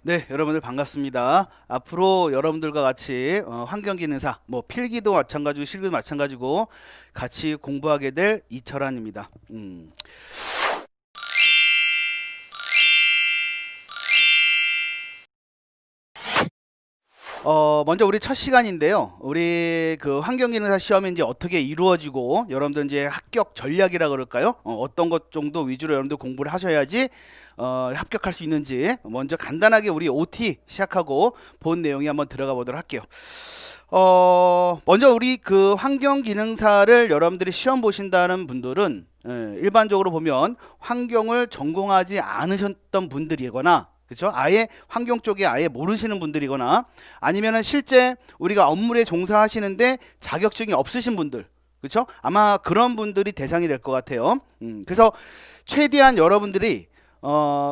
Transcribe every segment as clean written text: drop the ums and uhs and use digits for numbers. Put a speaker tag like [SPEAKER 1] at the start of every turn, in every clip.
[SPEAKER 1] 네, 여러분들 반갑습니다. 앞으로 여러분들과 같이 환경기능사, 뭐 필기도 마찬가지고 실기도 마찬가지고 같이 공부하게 될 이철환입니다. 먼저 우리 첫 시간인데요. 우리 그 환경기능사 시험이 이제 어떻게 이루어지고 여러분들 이제 합격 전략이라 그럴까요? 어떤 것 정도 위주로 여러분들 공부를 하셔야지 합격할 수 있는지 먼저 간단하게 우리 OT 시작하고 본 내용에 한번 들어가 보도록 할게요. 먼저 우리 그 환경기능사를 여러분들이 시험 보신다는 분들은 일반적으로 보면 환경을 전공하지 않으셨던 분들이거나 그렇죠? 아예 환경 쪽에 아예 모르시는 분들이거나 아니면은 실제 우리가 업무에 종사하시는데 자격증이 없으신 분들 그렇죠? 아마 그런 분들이 대상이 될 것 같아요. 그래서 최대한 여러분들이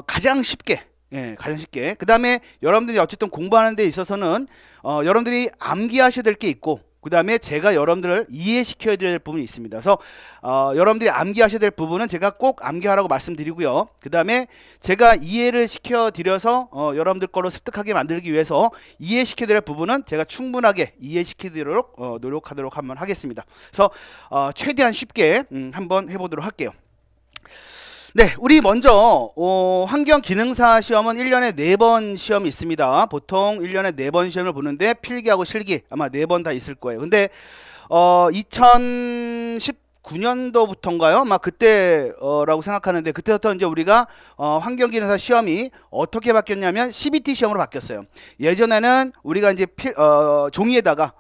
[SPEAKER 1] 가장 쉽게 가장 쉽게 그 다음에 여러분들이 어쨌든 공부하는 데 있어서는 여러분들이 암기하셔야 될 게 있고 그 다음에 제가 여러분들을 이해시켜야 될 부분이 있습니다. 그래서 여러분들이 암기하셔야 될 부분은 제가 꼭 암기하라고 말씀드리고요. 그 다음에 제가 이해를 시켜드려서 여러분들 거로 습득하게 만들기 위해서 이해시켜야 될 부분은 제가 충분하게 이해시키도록 노력하도록 한번 하겠습니다. 그래서 최대한 쉽게 한번 해보도록 할게요. 네, 우리 먼저 환경기능사 시험은 1년에 4번 시험이 있습니다. 보통 1년에 4번 시험을 보는데 필기하고 실기 아마 4번 다 있을 거예요. 근데 2019년도부터인가요? 아마 그때라고 생각하는데 그때부터 이제 우리가 환경기능사 시험이 어떻게 바뀌었냐면 CBT 시험으로 바뀌었어요. 예전에는 우리가 이제 종이에다가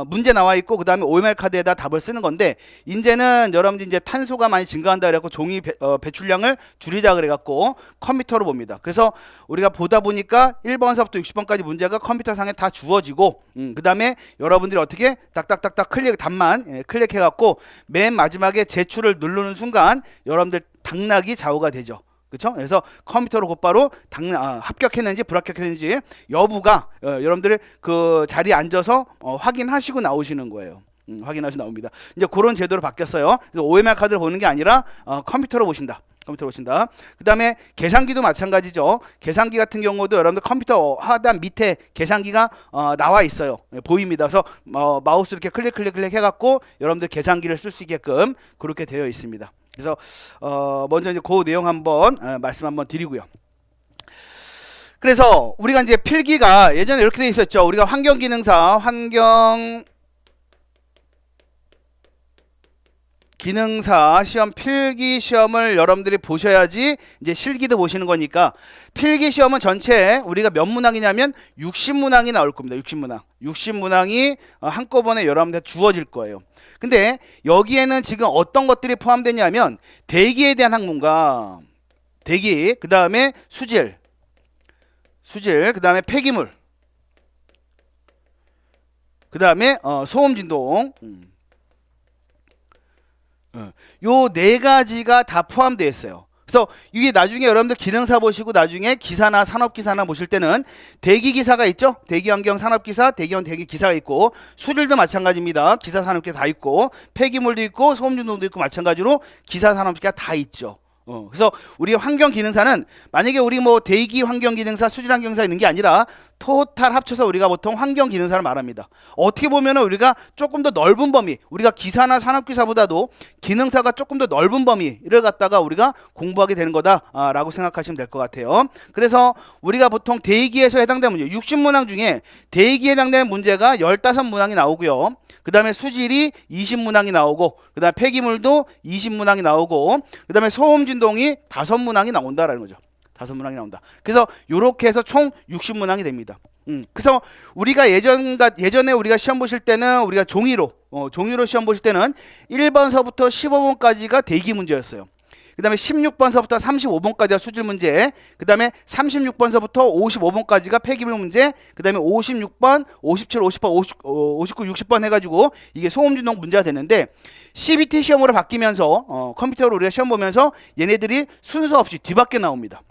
[SPEAKER 1] 문제 나와 있고 그 다음에 OMR 카드에다 답을 쓰는 건데 이제는 여러분들 이제 탄소가 많이 증가한다 그래갖고 종이 배출량을 줄이자 그래갖고 컴퓨터로 봅니다. 그래서 우리가 보다 보니까 1번서부터 60번까지 문제가 컴퓨터상에 다 주어지고 그 다음에 여러분들이 어떻게 딱딱딱딱 답만 클릭해갖고 맨 마지막에 제출을 누르는 순간 여러분들 당락이 좌우가 되죠. 그렇죠? 그래서 컴퓨터로 곧바로 합격했는지 불합격했는지 여부가 여러분들이 그 자리에 앉아서 확인하시고 나오시는 거예요. 확인하시고 나옵니다. 이제 그런 제도로 바뀌었어요. 그래서 OMR 카드를 보는 게 아니라 컴퓨터로 보신다. 컴퓨터로 보신다. 그 다음에 계산기도 마찬가지죠. 계산기 같은 경우도 여러분들 컴퓨터 하단 밑에 계산기가 나와 있어요. 보입니다. 그래서 마우스 이렇게 클릭 해갖고 여러분들 계산기를 쓸 수 있게끔 그렇게 되어 있습니다. 그래서 먼저 이제 그 내용 한번 말씀 한번 드리고요. 그래서 우리가 이제 필기가 예전에 이렇게 돼 있었죠. 우리가 환경기능사 시험 필기 시험을 여러분들이 보셔야지 이제 실기도 보시는 거니까 필기 시험은 전체 우리가 몇 문항이냐면 60문항이 나올 겁니다. 60문항이 한꺼번에 여러분들한테 주어질 거예요. 근데 여기에는 지금 어떤 것들이 포함되냐면 대기에 대한 학문과 대기, 그 다음에 수질, 그 다음에 폐기물, 그 다음에 소음 진동 요 네 가지가 다 포함되어 있어요. 그래서 이게 나중에 여러분들 기능사 보시고 나중에 기사나 산업기사나 보실 때는 대기기사가 있죠. 대기환경 산업기사, 대기기사가 있고 수질도 마찬가지입니다. 기사 산업기사 다 있고 폐기물도 있고 소음진동도 있고 마찬가지로 기사 산업기사 다 있죠. 그래서 우리 환경기능사는 만약에 우리 뭐 대기 환경기능사, 수질 환경기능사 있는 게 아니라 토탈 합쳐서 우리가 보통 환경기능사를 말합니다. 어떻게 보면은 우리가 조금 더 넓은 범위, 우리가 기사나 산업기사보다도 기능사가 조금 더 넓은 범위를 갖다가 우리가 공부하게 되는 거다라고 생각하시면 될 것 같아요. 그래서 우리가 보통 대기에서 해당되는 문제, 60문항 중에 대기에 해당되는 문제가 15문항이 나오고요. 그 다음에 수질이 20문항이 나오고 그 다음에 폐기물도 20문항이 나오고 그 다음에 소음진동이 5문항이 나온다라는 거죠. 5문항이 나온다. 그래서 이렇게 해서 총 60문항이 됩니다. 그래서 우리가 예전에 우리가 시험 보실 때는 우리가 종이로 시험 보실 때는 1번서부터 15번까지가 대기 문제였어요. 그 다음에 16번서부터 35번까지가 수질 문제, 그 다음에 36번서부터 55번까지가 폐기물 문제, 그 다음에 56번, 57, 58, 59, 60번 해가지고 이게 소음진동 문제가 되는데 CBT 시험으로 바뀌면서 컴퓨터로 우리가 시험 보면서 얘네들이 순서 없이 뒤바뀌어 나옵니다.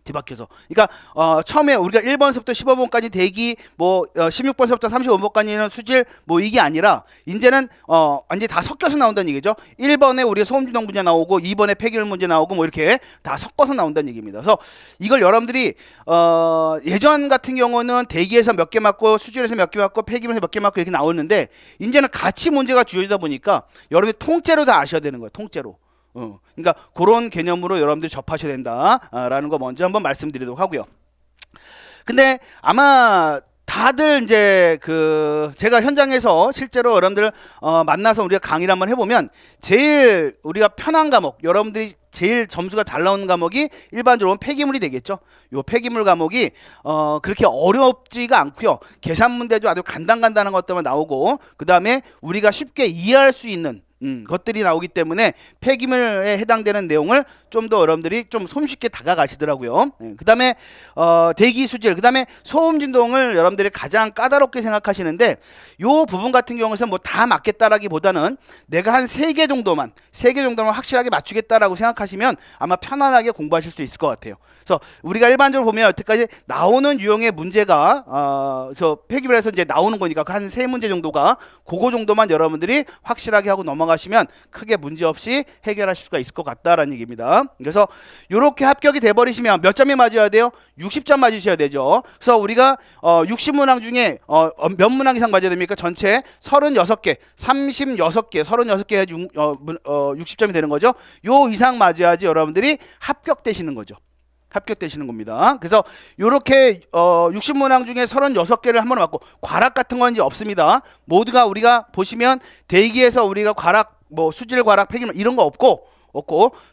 [SPEAKER 1] 뒤바뀌어서. 그러니까 처음에 우리가 1번서부터 15번까지 대기, 뭐 16번서부터 35번까지는 수질, 뭐 이게 아니라 이제는 완전히 다 섞여서 나온다는 얘기죠. 1번에 우리가 소음진동 문제 나오고 2번에 폐기물 문제 나오고 뭐 이렇게 다 섞어서 나온다는 얘기입니다. 그래서 이걸 여러분들이 예전 같은 경우는 대기에서 몇 개 맞고 수질에서 몇 개 맞고 폐기물에서 몇 개 맞고 이렇게 나오는데 이제는 같이 문제가 주어지다 보니까 여러분이 통째로 다 아셔야 되는 거예요. 통째로. 그러니까 그런 개념으로 여러분들이 접하셔야 된다라는 거 먼저 한번 말씀드리도록 하고요. 근데 아마 다들 이제 제가 현장에서 실제로 여러분들 만나서 우리가 강의를 한번 해보면 제일 우리가 편한 과목, 여러분들이 제일 점수가 잘 나오는 과목이 일반적으로 폐기물이 되겠죠. 요 폐기물 과목이 그렇게 어렵지가 않고요. 계산 문제도 아주 간단한 것들만 나오고 그 다음에 우리가 쉽게 이해할 수 있는 것들이 나오기 때문에 폐기물에 해당되는 내용을 좀 더 여러분들이 좀 손쉽게 다가가시더라고요. 그 다음에 대기 수질, 그 다음에 소음 진동을 여러분들이 가장 까다롭게 생각하시는데 요 부분 같은 경우에는 뭐 다 맞겠다라기보다는 내가 한 3개 정도만 확실하게 맞추겠다라고 생각하시면 아마 편안하게 공부하실 수 있을 것 같아요. 그래서 우리가 일반적으로 보면 여태까지 나오는 유형의 문제가 저 폐기물에서 이제 나오는 거니까 한 3문제 정도가 그거 정도만 여러분들이 확실하게 하고 넘어가시면 크게 문제 없이 해결하실 수가 있을 것 같다라는 얘기입니다. 그래서 이렇게 합격이 돼버리시면 몇 점이 맞아야 돼요? 60점 맞으셔야 되죠. 그래서 우리가 60문항 중에 몇 문항 이상 맞아야 됩니까? 전체 36개, 36개, 36개 해야지 60점이 되는 거죠. 요 이상 맞아야지 여러분들이 합격되시는 거죠. 합격되시는 겁니다. 그래서 이렇게 60문항 중에 36개를 한 번에 맞고 과락 같은 건 이제 없습니다. 모두가 우리가 보시면 대기에서 우리가 과락, 뭐 수질 과락, 폐기물 이런 거 없고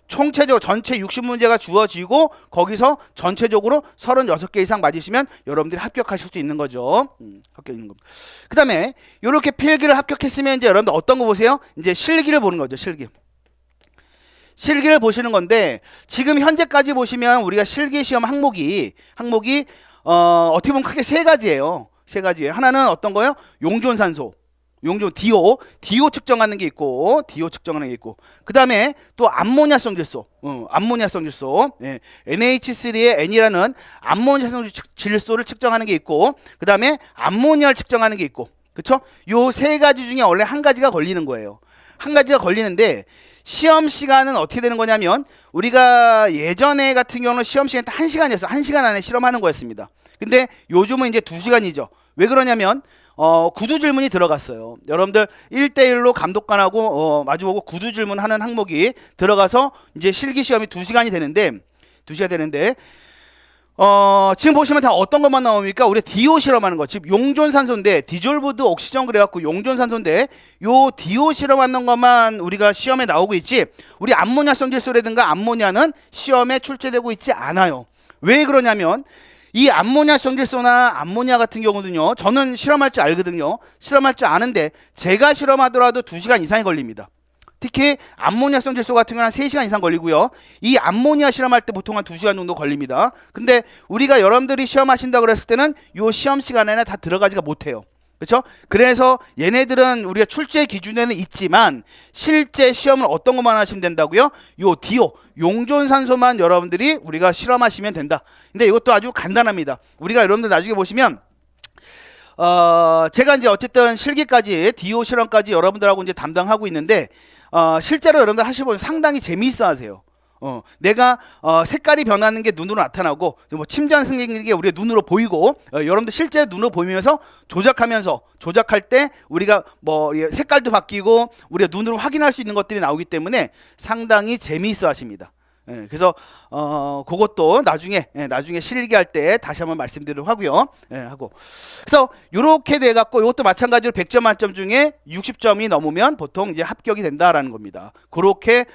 [SPEAKER 1] 총체적으로 전체 60문제가 주어지고 거기서 전체적으로 36개 이상 맞으시면 여러분들이 합격하실 수 있는 거죠. 합격 있는 겁니다. 그 다음에 이렇게 필기를 합격했으면 이제 여러분들 어떤 거 보세요? 이제 실기를 보는 거죠. 실기를 보시는 건데 지금 현재까지 보시면 우리가 실기 시험 항목이 어떻게 보면 크게 3가지예요. 3가지예요. 하나는 어떤 거요? 용존산소. DO 측정하는 게 있고, 그 다음에 또 암모니아성 질소, 예, NH3의 N이라는 암모니아성 질소를 측정하는 게 있고, 그 다음에 암모니아를 측정하는 게 있고, 그쵸? 요 3가지 중에 원래 한 가지가 걸리는 거예요. 한 가지가 걸리는데, 시험 시간은 어떻게 되는 거냐면, 우리가 예전에 같은 경우는 시험 시간이 1시간이었어요. 1시간 안에 실험하는 거였습니다. 근데 요즘은 이제 2시간이죠. 왜 그러냐면, 구두 질문이 들어갔어요. 여러분들 1대1로 감독관하고 마주보고 구두 질문하는 항목이 들어가서 이제 실기 시험이 2시간이 되는데 지금 보시면 다 어떤 것만 나옵니까? 우리 DO 실험하는 거. 즉 용존산소인데 디졸브드 옥시전 그래갖고 용존산소인데 요 DO 실험하는 것만 우리가 시험에 나오고 있지 우리 암모니아성 질소라든가 암모니아는 시험에 출제되고 있지 않아요. 왜 그러냐면 이 암모니아성 질소나 암모니아 같은 경우는요, 저는 실험할 줄 알거든요. 실험할 줄 아는데 제가 실험하더라도 2시간 이상이 걸립니다. 특히 암모니아성 질소 같은 경우는 한 3시간 이상 걸리고요. 이 암모니아 실험할 때 보통 한 2시간 정도 걸립니다. 근데 우리가 여러분들이 시험하신다 그랬을 때는 요 시험 시간에는 다 들어가지가 못해요. 그렇죠? 그래서 얘네들은 우리가 출제 기준에는 있지만 실제 시험은 어떤 것만 하시면 된다고요? 요 DO 용존산소만 여러분들이 우리가 실험하시면 된다. 근데 이것도 아주 간단합니다. 우리가 여러분들 나중에 보시면 제가 이제 어쨌든 실기까지 DO 실험까지 여러분들하고 이제 담당하고 있는데 실제로 여러분들 하시면 상당히 재미있어 하세요. 내가 색깔이 변하는 게 눈으로 나타나고 뭐 침전 생기는 게 우리가 눈으로 보이고 여러분들 실제 눈으로 보이면서 조작할 때 우리가 뭐 색깔도 바뀌고 우리가 눈으로 확인할 수 있는 것들이 나오기 때문에 상당히 재미있어 하십니다. 그래서 그것도 나중에 실기할 때 다시 한번 말씀드리도록 하고요. 그래서 이렇게 돼 갖고 이것도 마찬가지로 100점 만점 중에 60점이 넘으면 보통 이제 합격이 된다라는 겁니다. 그렇게